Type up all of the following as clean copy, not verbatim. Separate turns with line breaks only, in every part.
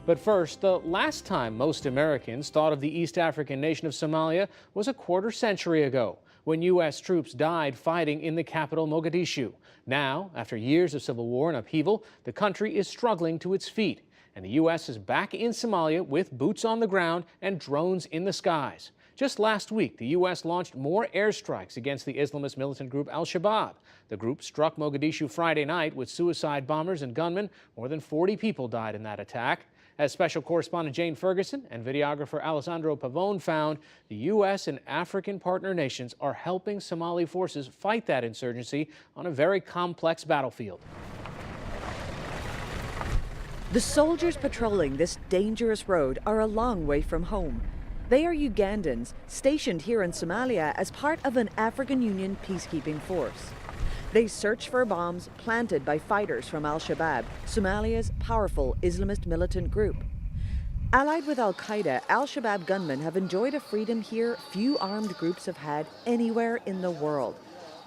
But first, the last time most Americans thought of the East African nation of Somalia was a quarter century ago, when U.S. troops died fighting in the capital, Mogadishu. Now, after years of civil war and upheaval, the country is struggling to its feet, and the U.S. is back in Somalia with boots on the ground and drones in the skies. Just last week, the U.S. launched more airstrikes against the Islamist militant group al-Shabab. The group struck Mogadishu Friday night with suicide bombers and gunmen. More than 40 people died in that attack. As special correspondent Jane Ferguson and videographer Alessandro Pavone found, the U.S. and African partner nations are helping Somali forces fight that insurgency on a very complex battlefield.
The soldiers patrolling this dangerous road are a long way from home. They are Ugandans stationed here in Somalia as part of an African Union peacekeeping force. They search for bombs planted by fighters from al-Shabab, Somalia's powerful Islamist militant group. Allied with al-Qaeda, al-Shabab gunmen have enjoyed a freedom here few armed groups have had anywhere in the world,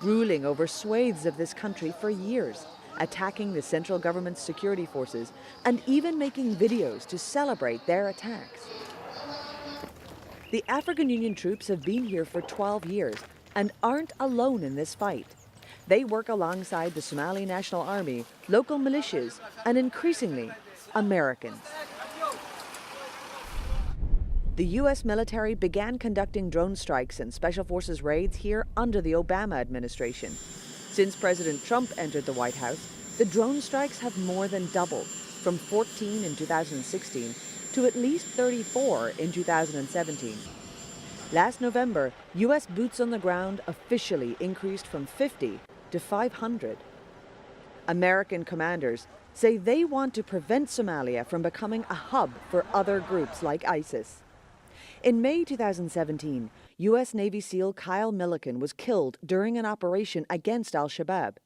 ruling over swathes of this country for years, attacking the central government's security forces, and even making videos to celebrate their attacks. The African Union troops have been here for 12 years and aren't alone in this fight. They work alongside the Somali National Army, local militias, and increasingly, Americans. The U.S. military began conducting drone strikes and special forces raids here under the Obama administration. Since President Trump entered the White House, the drone strikes have more than doubled, from 14 in 2016 to at least 34 in 2017. Last November, U.S. boots on the ground officially increased from 50 to 500. American commanders say they want to prevent Somalia from becoming a hub for other groups like ISIS. In May 2017, U.S. Navy SEAL Kyle Milliken was killed during an operation against al-Shabab.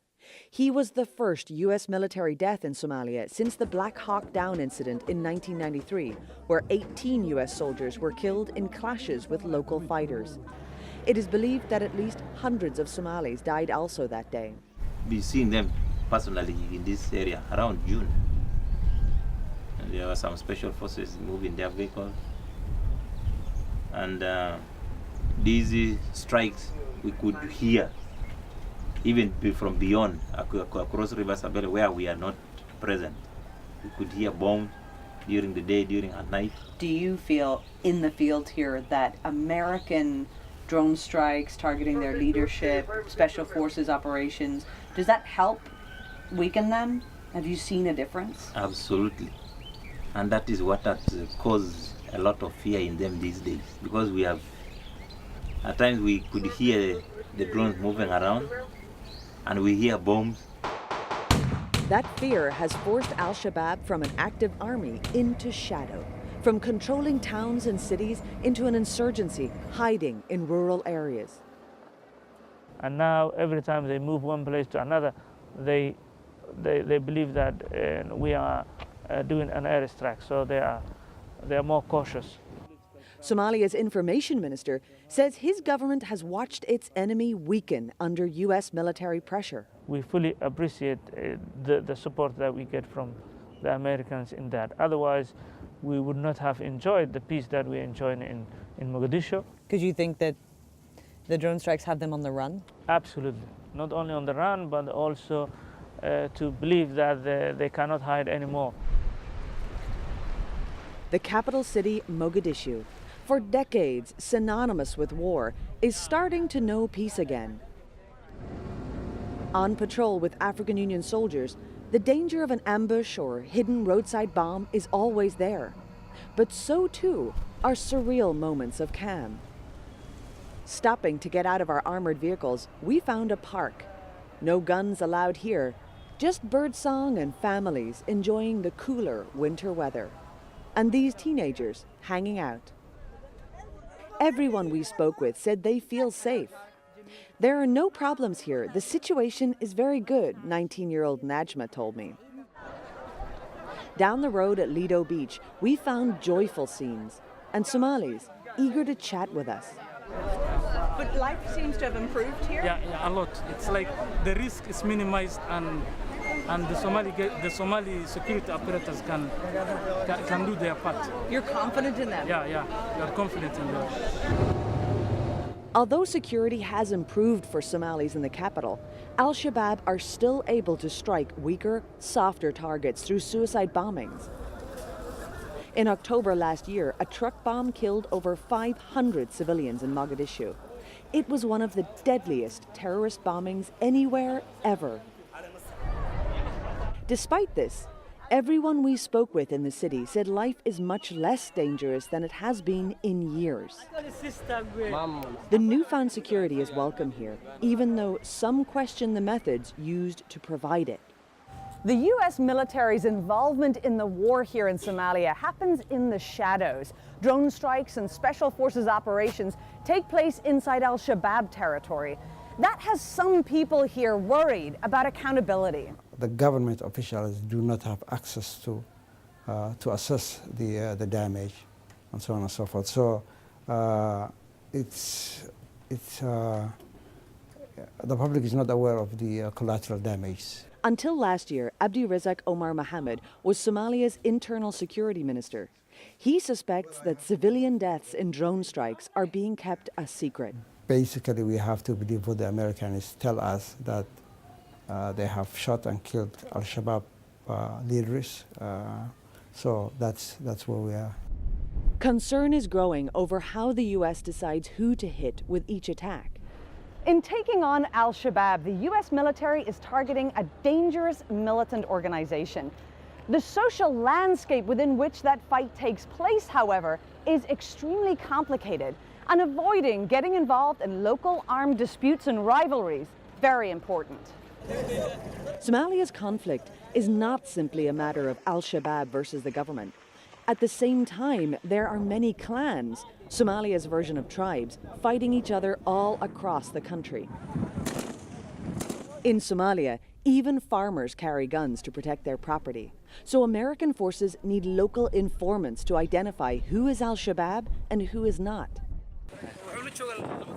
He was the first U.S. military death in Somalia since the Black Hawk Down incident in 1993, where 18 U.S. soldiers were killed in clashes with local fighters. It is believed that at least hundreds of Somalis died also that day.
We've seen them personally in this area around June. And there were some special forces moving their vehicles. And these strikes we could hear even from beyond, across River Sabele, where we are not present. We could hear bombs during the day, during at night.
Do you feel in the field here that American drone strikes targeting their leadership, special forces operations, does that help weaken them? Have you seen a difference?
Absolutely. And that is what has caused a lot of fear in them these days. Because we have, at times we could hear the drones moving around, and we hear bombs.
That fear has forced al-Shabab from an active army into shadow, from controlling towns and cities into an insurgency hiding in rural areas.
And now every time they move one place to another, they believe that we are doing an airstrike, so they are more cautious.
Somalia's information minister says his government has watched its enemy weaken under U.S. military pressure.
We fully appreciate the support that we get from the Americans in that. Otherwise, we would not have enjoyed the peace that we enjoy in Mogadishu.
Because you think that the drone strikes have them on the run?
Absolutely. Not only on the run, but also to believe that they cannot hide anymore.
The capital city, Mogadishu, for decades synonymous with war, is starting to know peace again. On patrol with African Union soldiers, the danger of an ambush or hidden roadside bomb is always there. But so too are surreal moments of calm. Stopping to get out of our armored vehicles, we found a park. No guns allowed here, just birdsong and families enjoying the cooler winter weather. And these teenagers hanging out. Everyone we spoke with said they feel safe. There are no problems here. The situation is very good, 19-year-old Najma told me. Down the road at Lido Beach, we found joyful scenes and Somalis eager to chat with us.
But life seems to have improved here?
Yeah, a lot. It's like the risk is minimized and
and the Somali security apparatus can do their part.
You're confident in that?
Yeah, we are confident in that.
Although security has improved for Somalis in the capital, al-Shabab are still able to strike weaker, softer targets through suicide bombings. In October last year, a truck bomb killed over 500 civilians in Mogadishu. It was one of the deadliest terrorist bombings anywhere ever. Despite this, everyone we spoke with in the city said life is much less dangerous than it has been in years. The newfound security is welcome here, even though some question the methods used to provide it.
The U.S. military's involvement in the war here in Somalia happens in the shadows. Drone strikes and special forces operations take place inside al-Shabab territory. That has some people here worried about accountability.
The government officials do not have access to assess the damage and so on and so forth. So the public is not aware of the collateral damage.
Until last year, Abdi Razak Omar Mohammed was Somalia's internal security minister. He suspects that civilian deaths in drone strikes are being kept a secret.
Basically, we have to believe what the Americans tell us, that they have shot and killed al-Shabab leaders. So that's where we are.
Concern is growing over how the U.S. decides who to hit with each attack.
In taking on al-Shabab, the U.S. military is targeting a dangerous militant organization. The social landscape within which that fight takes place, however, is extremely complicated, and avoiding getting involved in local armed disputes and rivalries, very important.
Somalia's conflict is not simply a matter of al-Shabab versus the government. At the same time, there are many clans, Somalia's version of tribes, fighting each other all across the country. In Somalia, even farmers carry guns to protect their property. So American forces need local informants to identify who is al-Shabab and who is not.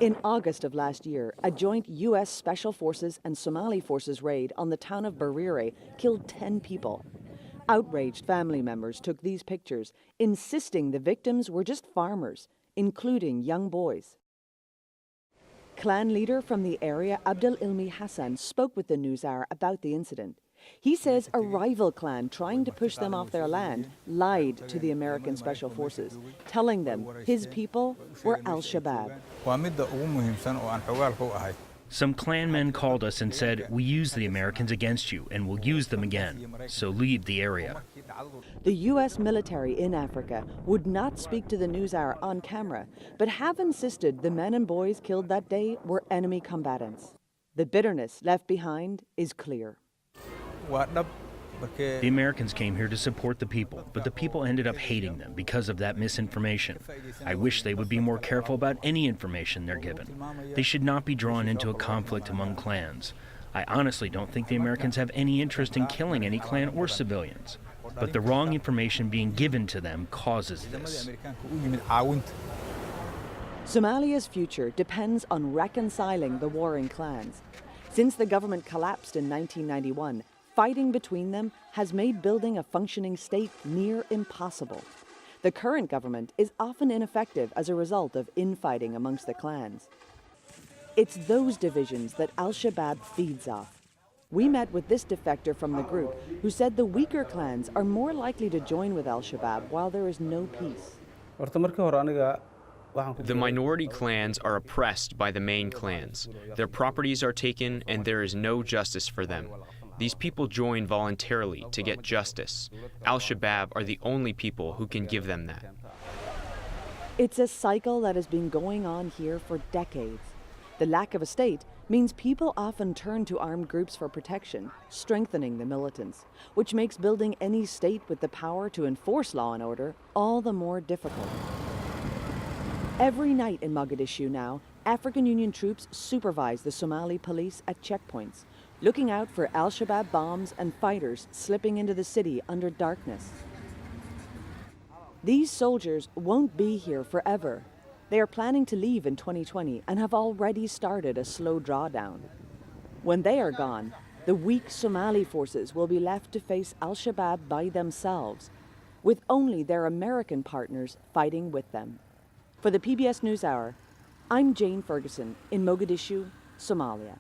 In August of last year, a joint U.S. Special Forces and Somali Forces raid on the town of Barire killed 10 people. Outraged family members took these pictures, insisting the victims were just farmers, including young boys. Clan leader from the area, Abdel Ilmi Hassan, spoke with the NewsHour about the incident. He says a rival clan trying to push them off their land lied to the American Special Forces, telling them his people were al-Shabab.
Some clanmen called us and said, "We used the Americans against you and we'll use them again, so leave the area."
The U.S. military in Africa would not speak to the NewsHour on camera, but have insisted the men and boys killed that day were enemy combatants. The bitterness left behind is clear.
The Americans came here to support the people, but the people ended up hating them because of that misinformation. I wish they would be more careful about any information they're given. They should not be drawn into a conflict among clans. I honestly don't think the Americans have any interest in killing any clan or civilians, but the wrong information being given to them causes this.
Somalia's future depends on reconciling the warring clans. Since the government collapsed in 1991, fighting between them has made building a functioning state near impossible. The current government is often ineffective as a result of infighting amongst the clans. It's those divisions that al-Shabab feeds off. We met with this defector from the group who said the weaker clans are more likely to join with al-Shabab while there is no peace.
The minority clans are oppressed by the main clans. Their properties are taken and there is no justice for them. These people join voluntarily to get justice. Al-Shabab are the only people who can give them that.
It's a cycle that has been going on here for decades. The lack of a state means people often turn to armed groups for protection, strengthening the militants, which makes building any state with the power to enforce law and order all the more difficult. Every night in Mogadishu now, African Union troops supervise the Somali police at checkpoints, looking out for al-Shabab bombs and fighters slipping into the city under darkness. These soldiers won't be here forever. They are planning to leave in 2020 and have already started a slow drawdown. When they are gone, the weak Somali forces will be left to face al-Shabab by themselves, with only their American partners fighting with them. For the PBS NewsHour, I'm Jane Ferguson in Mogadishu, Somalia.